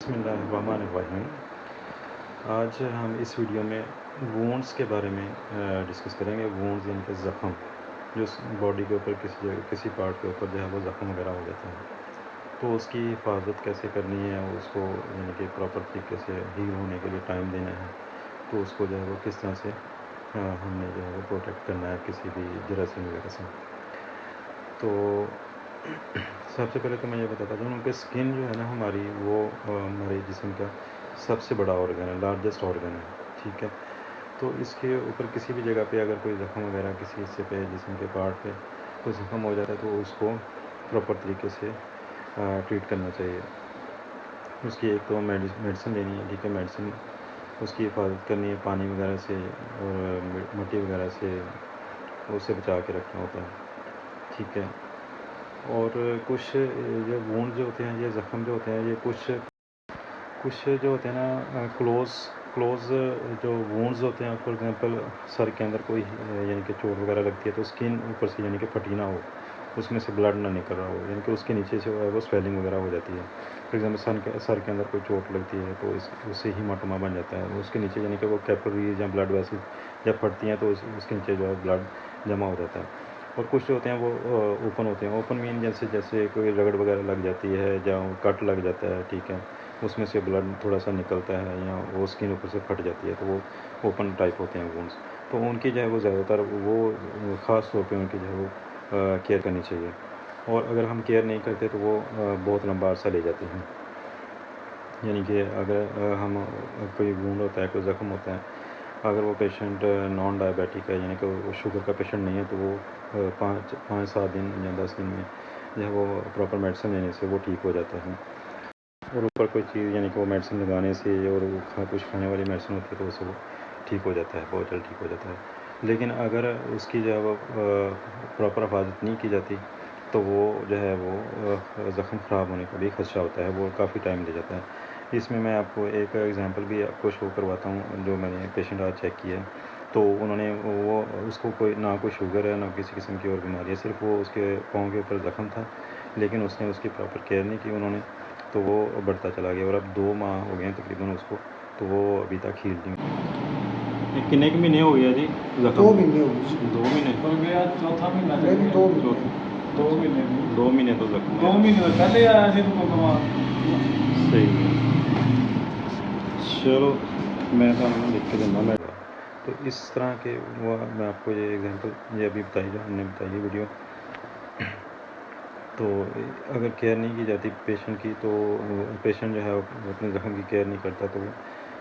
بسم اللہ الرحمن الرحیم۔ آج ہم اس ویڈیو میں وونڈس کے بارے میں ڈسکس کریں گے۔ وونڈز یعنی کہ زخم، جو باڈی کے اوپر کسی پارٹ کے اوپر جو ہے وہ زخم وغیرہ ہو جاتا ہے، تو اس کی حفاظت کیسے کرنی ہے، اس کو یعنی کہ پراپر طریقے سے ہیل ہونے کے لیے ٹائم دینا ہے، تو اس کو جو ہے وہ کس طرح سے ہم نے جو ہے وہ پروٹیکٹ کرنا ہے کسی بھی جراثیم وغیرہ سے۔ تو سب سے پہلے تو میں یہ بتاتا ہوں کہ اسکن جو ہے نا ہماری، وہ ہمارے جسم کا سب سے بڑا آرگن ہے، لارجسٹ آرگن ہے، ٹھیک ہے۔ تو اس کے اوپر کسی بھی جگہ پہ اگر کوئی زخم وغیرہ کسی حصے پہ جسم کے پارٹ پہ کوئی زخم ہو جاتا ہے تو اس کو پراپر طریقے سے ٹریٹ کرنا چاہیے۔ اس کی ایک تو میڈیسن لینی ہے، ٹھیک ہے، میڈیسن اس کی حفاظت کرنی ہے پانی وغیرہ سے اور مٹی وغیرہ سے، اسے بچا کے رکھنا ہوتا ہے، ٹھیک ہے۔ اور کچھ یہ وونڈ جو ہوتے ہیں، یہ زخم جو ہوتے ہیں، یہ کچھ جو ہوتے ہیں نا کلوز جو وونڈز ہوتے ہیں، فار ایگزامپل سر کے اندر کوئی یعنی کہ چوٹ وغیرہ لگتی ہے تو اسکن اوپر سے یعنی کہ پھٹی نہ ہو، اس میں سے بلڈ نہ نکل رہا ہو، یعنی کہ اس کے نیچے سے وہ سویلنگ وغیرہ ہو جاتی ہے۔ فار ایگزامپل سر کے اندر کوئی چوٹ لگتی ہے تو اس سے ہیماٹوما بن جاتا ہے، اس کے نیچے یعنی کہ وہ کیپلریز یا بلڈ ویسل جب پھٹتی ہیں تو اس کے نیچے جو ہے بلڈ جمع ہو جاتا ہے۔ اور کچھ جو ہوتے ہیں وہ اوپن ہوتے ہیں، اوپن مین جیسے کوئی رگڑ وغیرہ لگ جاتی ہے یا کٹ لگ جاتا ہے، ٹھیک ہے، اس میں سے بلڈ تھوڑا سا نکلتا ہے یا وہ اسکن اوپر سے پھٹ جاتی ہے، تو وہ اوپن ٹائپ ہوتے ہیں وونڈس۔ تو ان کی جو ہے وہ زیادہ تر وہ خاص طور پہ ان کی جو ہے وہ کیئر کرنی چاہیے، اور اگر ہم کیئر نہیں کرتے تو وہ بہت لمبا عرصہ لے جاتی ہیں۔ یعنی کہ اگر ہم کوئی وونڈ ہوتا ہے، کوئی زخم ہوتا ہے، اگر وہ پیشنٹ نان ڈائبیٹک ہے یعنی کہ وہ شوگر کا پیشنٹ نہیں ہے تو وہ 5-7 دن یا 10 دن میں جو ہے وہ پراپر میڈیسن لینے سے وہ ٹھیک ہو جاتا ہے۔ اور اوپر کوئی چیز یعنی کہ وہ میڈیسن لگانے سے اور وہ کچھ کھانے والی میڈیسن ہوتی ہے تو اس سے وہ ٹھیک ہو جاتا ہے، بہت جلد ٹھیک ہو جاتا ہے۔ لیکن اگر اس کی جو ہے وہ پراپر حفاظت نہیں کی جاتی تو وہ جو ہے وہ زخم خراب ہونے کا بھی خدشہ ہوتا ہے، وہ کافی ٹائم لے جاتا ہے۔ اس میں میں آپ کو ایک ایگزامپل بھی آپ کو شو کرواتا ہوں، جو میں نے پیشنٹ آج چیک کیا ہے، تو انہوں نے اس کو نہ کوئی شوگر ہے نہ کسی قسم کی اور بیماری ہے، صرف وہ اس کے پاؤں کے اوپر زخم تھا، لیکن اس نے اس کی پراپر کیئر نہیں کی انہوں نے، تو وہ بڑھتا چلا گیا، اور اب 2 ماہ ہو گئے ہیں تقریباً اس کو، تو وہ ابھی تک ہیل نہیں ہوئی۔ کتنے کے مہینے ہو گیا جی زخم؟ 2 مہینے ہو گئے جی۔ 2 مہینے ہو گیا، چوتھا مہینہ چل نہیں، گیا۔ 2 مہینے 2 مہینے 2 مہینے تو زخم 2 مہینے تو پہلے آیا سی تو کما۔ صحیح ہے، چلو میں تو لکھ کے دینا میں۔ تو اس طرح کے وہ میں آپ کو یہ ایگزامپل یہ ابھی بتائی جو ہم نے بتائی ویڈیو، تو اگر کیئر نہیں کی جاتی پیشنٹ کی تو پیشنٹ جو ہے اپنے زخم کی کیئر نہیں کرتا تو وہ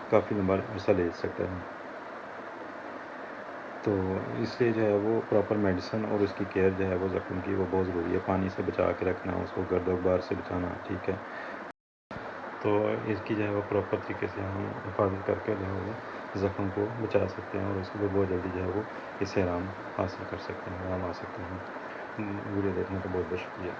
کافی لمبا عرصہ لے سکتا ہے۔ تو اس لیے جو ہے وہ پراپر میڈیسن اور اس کی کیئر جو ہے وہ زخم کی وہ بہت ضروری ہے، پانی سے بچا کے رکھنا، اس کو گرد و غبار سے بچانا، ٹھیک ہے۔ تو اس کی جو ہے وہ پراپر طریقے سے ہم حفاظت کر کے جو ہے وہ زخم کو بچا سکتے ہیں، اور اس کو بہت جلدی جو ہے وہ اس سے آرام حاصل کر سکتے ہیں، آرام آ سکتے ہیں۔ ویڈیو دیکھنے کا بہت بہت شکریہ۔